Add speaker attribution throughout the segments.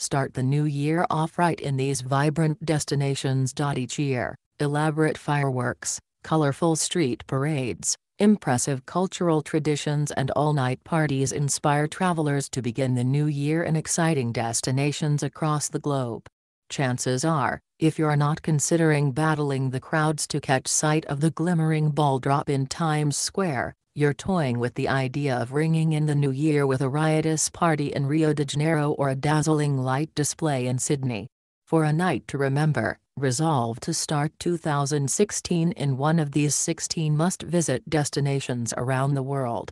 Speaker 1: Start the new year off right in these vibrant destinations. Each year, elaborate fireworks, colorful street parades, impressive cultural traditions and all-night parties inspire travelers to begin the new year in exciting destinations across the globe. Chances are, if you're not considering battling the crowds to catch sight of the glimmering ball drop in Times Square, you're toying with the idea of ringing in the new year with a riotous party in Rio de Janeiro or a dazzling light display in Sydney. For a night to remember, resolve to start 2016 in one of these 16 must-visit destinations around the world.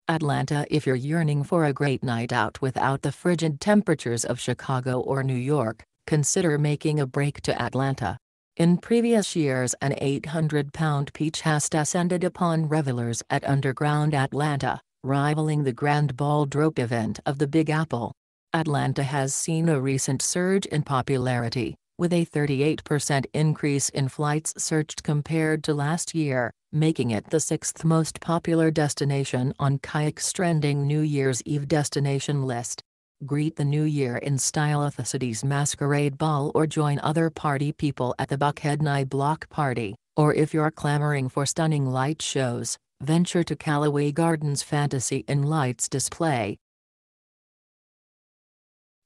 Speaker 1: Atlanta. If you're yearning for a great night out without the frigid temperatures of Chicago or New York, consider making a break to Atlanta. In previous years, an 800-pound peach has descended upon revelers at Underground Atlanta, rivaling the Grand Ball Drop event of the Big Apple. Atlanta has seen a recent surge in popularity, with a 38% increase in flights searched compared to last year, making it the 6th most popular destination on Kayak's trending New Year's Eve destination list. Greet the new year in style at the city's masquerade ball or join other party people at the Buckhead Night Block Party, or if you're clamoring for stunning light shows, venture to Callaway Gardens Fantasy in Lights display.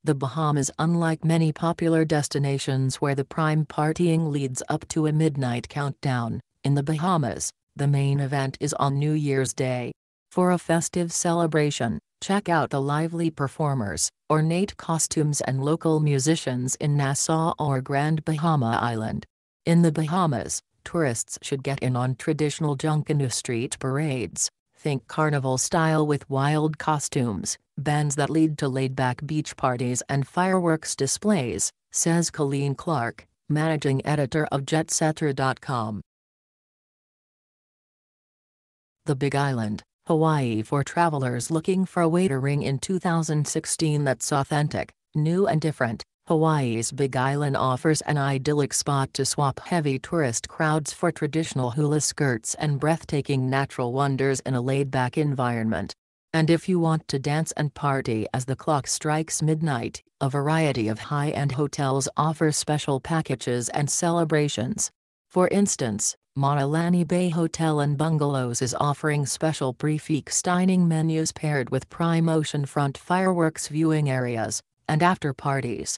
Speaker 1: The Bahamas. Unlike many popular destinations where the prime partying leads up to a midnight countdown, in the Bahamas, the main event is on New Year's Day. For a festive celebration, check out the lively performers, ornate costumes and local musicians in Nassau or Grand Bahama Island. In the Bahamas, tourists should get in on traditional Junkanoo street parades. Think carnival style with wild costumes, bands that lead to laid-back beach parties and fireworks displays, says Colleen Clark, managing editor of JetSetter.com. The Big Island, Hawaii. For travelers looking for a way to ring in 2016 that's authentic, new and different, Hawaii's Big Island offers an idyllic spot to swap heavy tourist crowds for traditional hula skirts and breathtaking natural wonders in a laid-back environment. And if you want to dance and party as the clock strikes midnight, a variety of high-end hotels offer special packages and celebrations. For instance, Maulani Bay Hotel and Bungalows is offering special prefix dining menus paired with prime oceanfront fireworks viewing areas, and after-parties.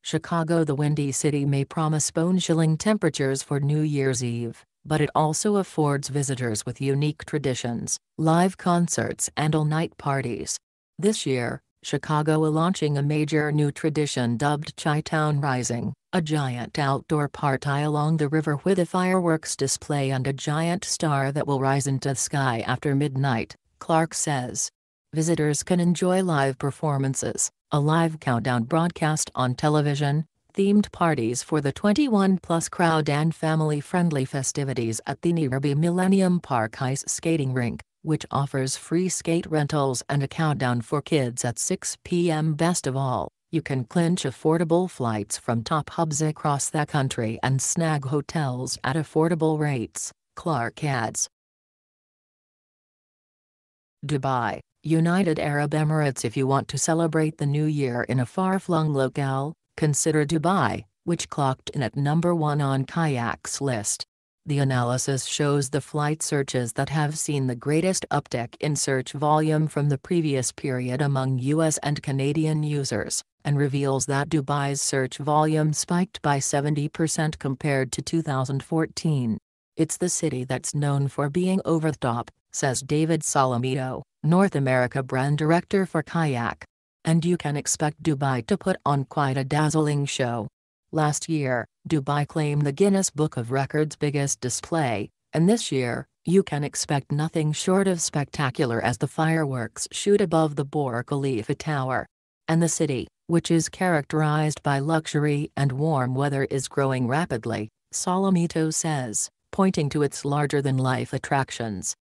Speaker 1: Chicago. The Windy City may promise bone-chilling temperatures for New Year's Eve, but it also affords visitors with unique traditions, live concerts and all-night parties. This year, Chicago is launching a major new tradition dubbed Chi-Town Rising, a giant outdoor party along the river with a fireworks display and a giant star that will rise into the sky after midnight, Clark says. Visitors can enjoy live performances, a live countdown broadcast on television, themed parties for the 21-plus crowd and family-friendly festivities at the nearby Millennium Park Ice Skating Rink, which offers free skate rentals and a countdown for kids at 6 p.m. Best of all, you can clinch affordable flights from top hubs across the country and snag hotels at affordable rates, Clark adds. Dubai, United Arab Emirates. If you want to celebrate the new year in a far-flung locale, consider Dubai, which clocked in at number 1 on Kayak's list. The analysis shows the flight searches that have seen the greatest uptick in search volume from the previous period among US and Canadian users, and reveals that Dubai's search volume spiked by 70% compared to 2014. It's the city that's known for being over the top, says David Solomito, North America brand director for Kayak. And you can expect Dubai to put on quite a dazzling show. Last year, Dubai claimed the Guinness Book of Records' biggest display, and this year, you can expect nothing short of spectacular as the fireworks shoot above the Burj Khalifa Tower. And the city, which is characterized by luxury and warm weather, is growing rapidly, Solomito says, pointing to its larger-than-life attractions.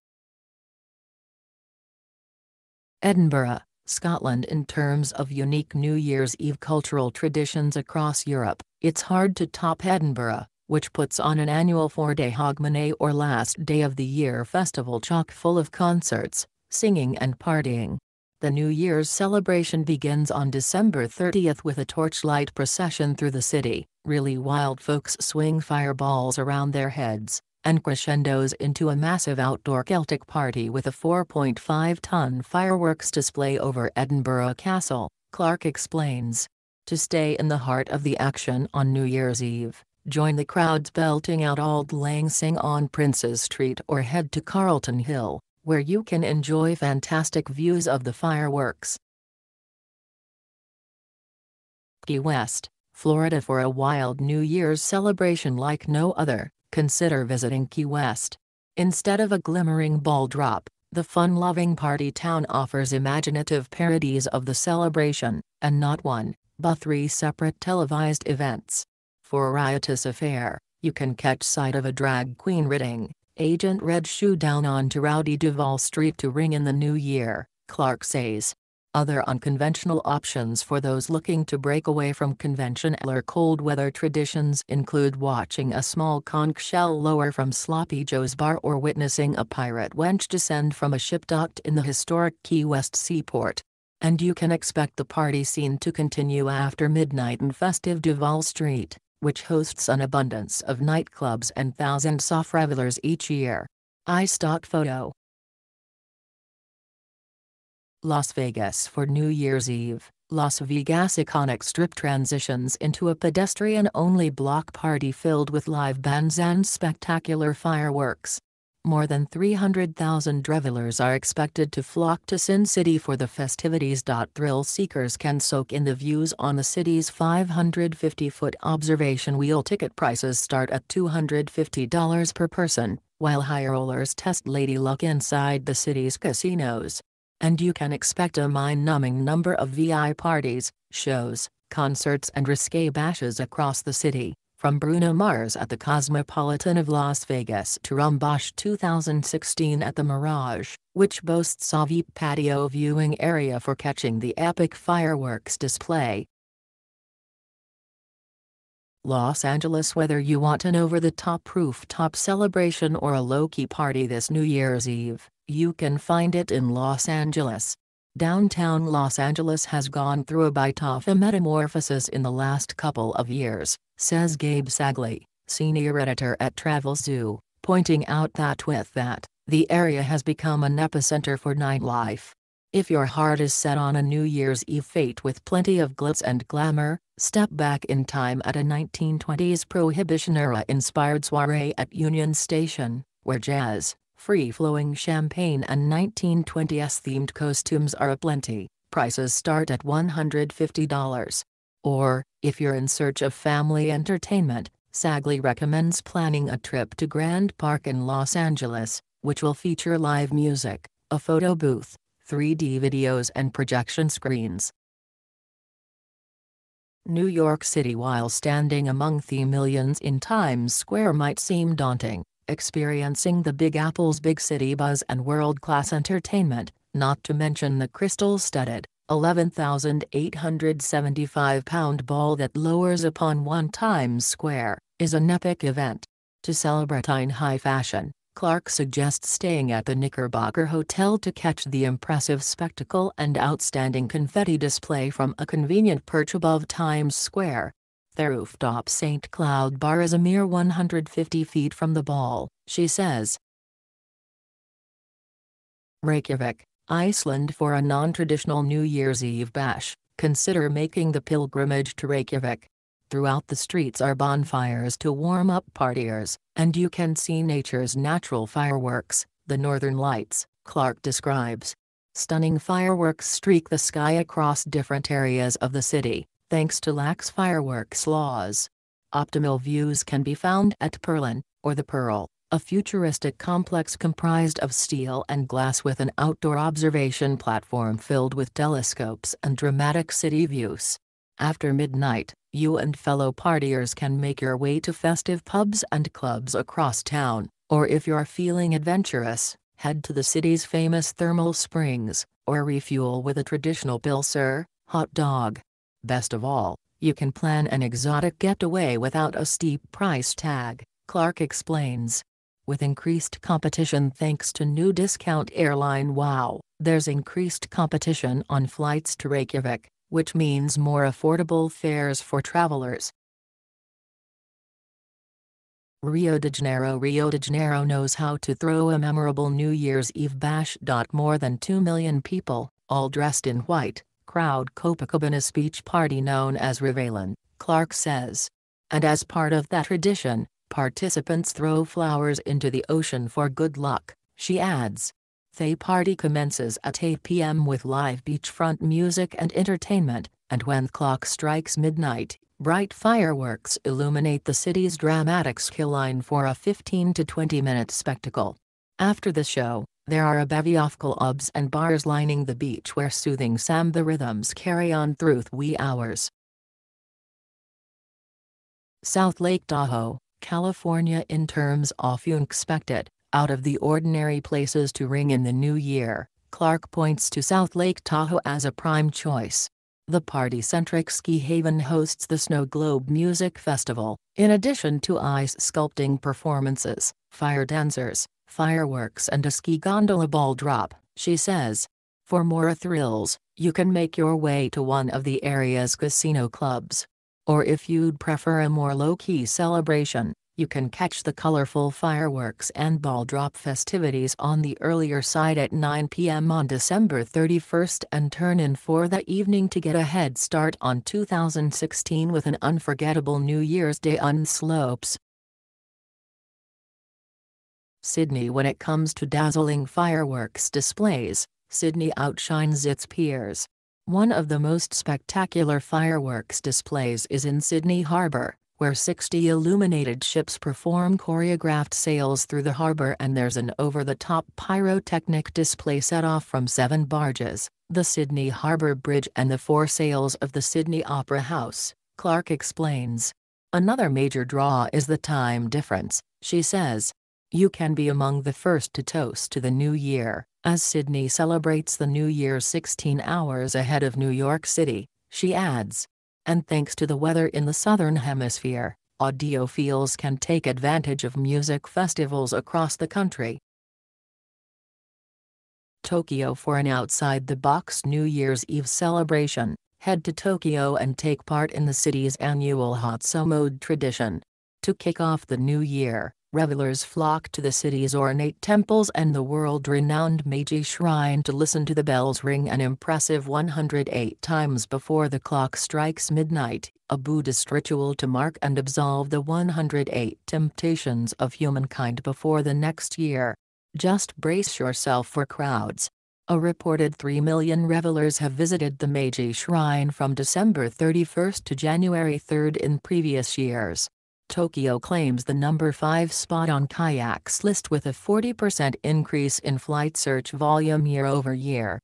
Speaker 1: Edinburgh, Scotland. In terms of unique New Year's Eve cultural traditions across Europe, it's hard to top Edinburgh, which puts on an annual 4-day Hogmanay or last day of the year festival chock full of concerts, singing and partying. The New Year's celebration begins on December 30th with a torchlight procession through the city. Really wild folks swing fireballs around their heads, and crescendos into a massive outdoor Celtic party with a 4.5-ton fireworks display over Edinburgh Castle, Clark explains. To stay in the heart of the action on New Year's Eve, join the crowds belting out Auld Lang Syne on Princes Street or head to Carlton Hill, where you can enjoy fantastic views of the fireworks. Key West, Florida. For a wild New Year's celebration like no other, consider visiting Key West. Instead of a glimmering ball drop, the fun-loving party town offers imaginative parodies of the celebration, and not one, but 3 separate televised events. For a riotous affair, you can catch sight of a drag queen ridding Agent Red Shoe down onto rowdy Duval Street to ring in the new year, Clark says. Other unconventional options for those looking to break away from conventional cold weather traditions include watching a small conch shell lower from Sloppy Joe's bar or witnessing a pirate wench descend from a ship docked in the historic Key West seaport. And you can expect the party scene to continue after midnight in festive Duval Street, which hosts an abundance of nightclubs and thousands of revelers each year. iStock photo. Las Vegas. For New Year's Eve, Las Vegas' iconic strip transitions into a pedestrian-only block party filled with live bands and spectacular fireworks. More than 300,000 revelers are expected to flock to Sin City for the festivities. Thrill seekers can soak in the views on the city's 550-foot observation wheel. Ticket prices start at $250 per person, while high rollers test Lady Luck inside the city's casinos. And you can expect a mind-numbing number of VI parties, shows, concerts and risque bashes across the city, from Bruno Mars at the Cosmopolitan of Las Vegas to Rumbosh 2016 at the Mirage, which boasts a VIP patio viewing area for catching the epic fireworks display. Los Angeles. Whether you want an over-the-top rooftop celebration or a low-key party this New Year's Eve, you can find it in Los Angeles. Downtown Los Angeles has gone through a bit of a metamorphosis in the last couple of years, says Gabe Sagley, senior editor at TravelZoo, pointing out that with that, the area has become an epicenter for nightlife. If your heart is set on a New Year's Eve fete with plenty of glitz and glamour, step back in time at a 1920s Prohibition-era inspired soiree at Union Station, where jazz, free-flowing champagne and 1920s-themed costumes are aplenty. Prices start at $150. Or, if you're in search of family entertainment, Sagley recommends planning a trip to Grand Park in Los Angeles, which will feature live music, a photo booth, 3D videos and projection screens. New York City. While standing among the millions in Times Square might seem daunting, experiencing the Big Apple's big city buzz and world-class entertainment, not to mention the crystal-studded, 11,875-pound ball that lowers upon one Times Square, is an epic event. To celebrate in high fashion, Clark suggests staying at the Knickerbocker Hotel to catch the impressive spectacle and outstanding confetti display from a convenient perch above Times Square. The rooftop St. Cloud Bar is a mere 150 feet from the ball, she says. Reykjavik, Iceland. For a non-traditional New Year's Eve bash, consider making the pilgrimage to Reykjavik. Throughout the streets are bonfires to warm up partiers, and you can see nature's natural fireworks, the Northern Lights, Clark describes. Stunning fireworks streak the sky across different areas of the city, thanks to lax fireworks laws. Optimal views can be found at Perlan, or the Pearl, a futuristic complex comprised of steel and glass with an outdoor observation platform filled with telescopes and dramatic city views. After midnight, you and fellow partiers can make your way to festive pubs and clubs across town, or if you're feeling adventurous, head to the city's famous thermal springs, or refuel with a traditional Pilsner hot dog. Best of all, you can plan an exotic getaway without a steep price tag, Clark explains. With increased competition thanks to new discount airline WOW, there's increased competition on flights to Reykjavik, which means more affordable fares for travelers. Rio de Janeiro knows how to throw a memorable New Year's Eve bash. More than 2 million people, all dressed in white, crowd Copacabana's beach party known as Réveillon, Clark says. And as part of that tradition, participants throw flowers into the ocean for good luck, she adds. The party commences at 8 p.m. with live beachfront music and entertainment, and when the clock strikes midnight, bright fireworks illuminate the city's dramatic skyline for a 15 to 20-minute spectacle. After the show, there are a bevy of clubs and bars lining the beach where soothing samba rhythms carry on through the wee hours. South Lake Tahoe, California. In terms of unexpected, out-of-the-ordinary places to ring in the new year, Clark points to South Lake Tahoe as a prime choice. The party-centric ski haven hosts the Snow Globe Music Festival, in addition to ice sculpting performances, fire dancers, fireworks and a ski gondola ball drop, she says. For more thrills, you can make your way to one of the area's casino clubs. Or if you'd prefer a more low-key celebration, you can catch the colorful fireworks and ball drop festivities on the earlier side at 9 p.m. on December 31st and turn in for the evening to get a head start on 2016 with an unforgettable New Year's Day on slopes. Sydney. When it comes to dazzling fireworks displays, Sydney outshines its peers. One of the most spectacular fireworks displays is in Sydney Harbour, where 60 illuminated ships perform choreographed sails through the harbour, and there's an over-the-top pyrotechnic display set off from 7 barges, the Sydney Harbour Bridge and the 4 sails of the Sydney Opera House, Clark explains. Another major draw is the time difference, she says. You can be among the first to toast to the new year, as Sydney celebrates the New Year 16 hours ahead of New York City, she adds. And thanks to the weather in the Southern Hemisphere, audiophiles can take advantage of music festivals across the country. Tokyo. For an outside-the-box New Year's Eve celebration, head to Tokyo and take part in the city's annual Hatsu Mode tradition. To kick off the new year, revelers flock to the city's ornate temples and the world-renowned Meiji Shrine to listen to the bells ring an impressive 108 times before the clock strikes midnight, a Buddhist ritual to mark and absolve the 108 temptations of humankind before the next year. Just brace yourself for crowds. A reported 3 million revelers have visited the Meiji Shrine from December 31st to January 3rd in previous years. Tokyo claims the number 5 spot on Kayak's list with a 40% increase in flight search volume year-over-year.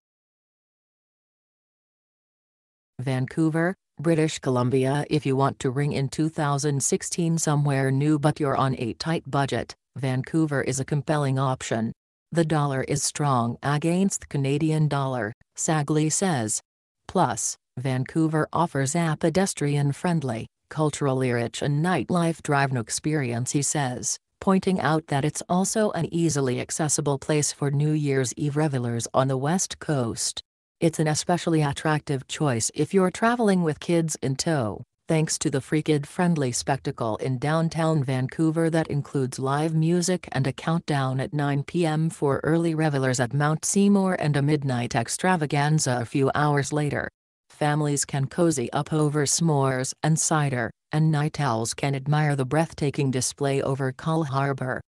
Speaker 1: Vancouver, British Columbia. If you want to ring in 2016 somewhere new but you're on a tight budget, Vancouver is a compelling option. The dollar is strong against the Canadian dollar, Sagley says. Plus, Vancouver offers a pedestrian-friendly, culturally rich and nightlife-driven experience, he says, pointing out that it's also an easily accessible place for New Year's Eve revelers on the West Coast. It's an especially attractive choice if you're traveling with kids in tow, thanks to the free kid-friendly spectacle in downtown Vancouver that includes live music and a countdown at 9 p.m. for early revelers at Mount Seymour and a midnight extravaganza a few hours later. Families can cozy up over s'mores and cider, and night owls can admire the breathtaking display over Coal Harbour.